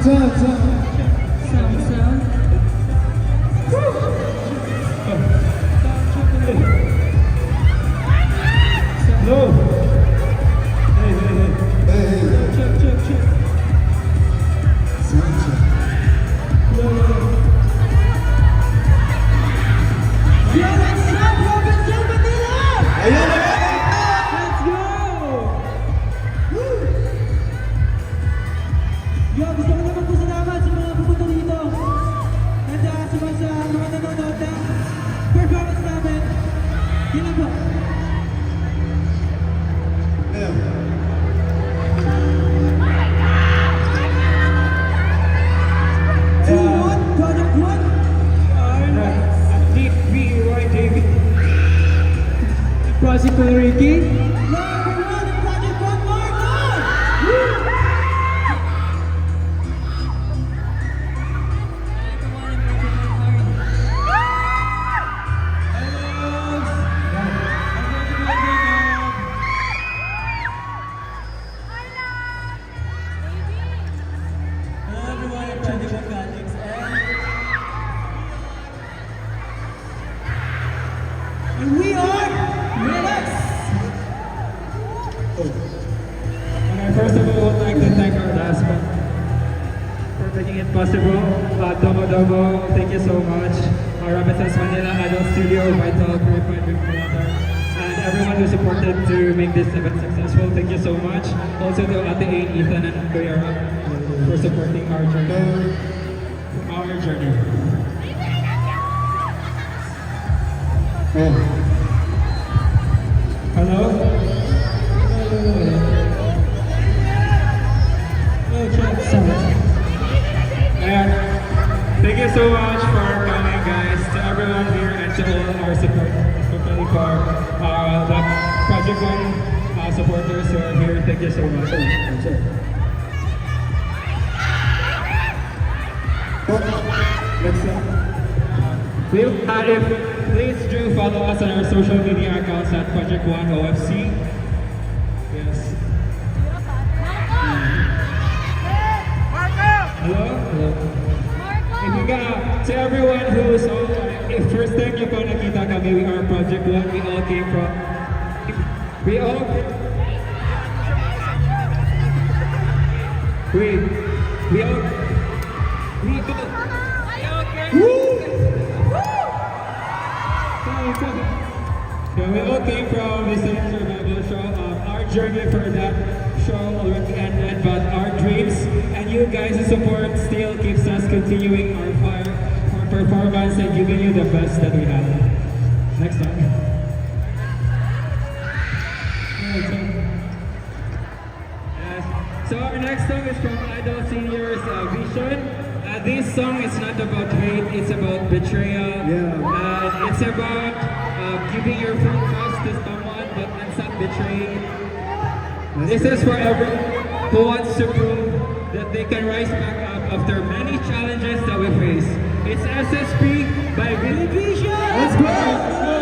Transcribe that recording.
Sound. No. Hey. Check. No. Yo, what's up, Robert J. Manila? Ayun na! Let's go! Yo, gusto ko naman po salamat sa mga pupunta dito. And sa mga nanonood ng performance namin. Yun lang po. Project One. Deep B.Y. David. Project Ricky. Number one in Project One, Marco! Hello everyone, I'm Project One Gadgets and we are Relax! Okay, first of all, I would like to thank our last one for making it possible. Domo, thank you so much. Rapitas Manila, Idol Studio, Vital, Purified Drink Water, and everyone who supported to make this event successful. Thank you so much. Also to Ate Ain, Ethan, and Kuya Rob for supporting our journey. Hello? And thank you so much for coming, guys, to everyone here and to all our supporters, especially for the Project One supporters who are here. Thank you so much. Please do follow us on our social media accounts at Project One OFC. Yes. Hello? If you got, to everyone who's if first time you pa nakita kami, we are Project One. We all came from, we all came from the same survival show. Our journey for that show already ended, but our dreams and you guys' support still keeps us continuing our fire for performance and giving you the best that we have. Next time. So our next song is from Idol Senior's Vision. This song is not about hate, it's about betrayal. And it's about giving your full trust to someone but not betraying. This is for everyone who wants to prove that they can rise back up after many challenges that we face. It's SSP by Billy Vision. Let's go!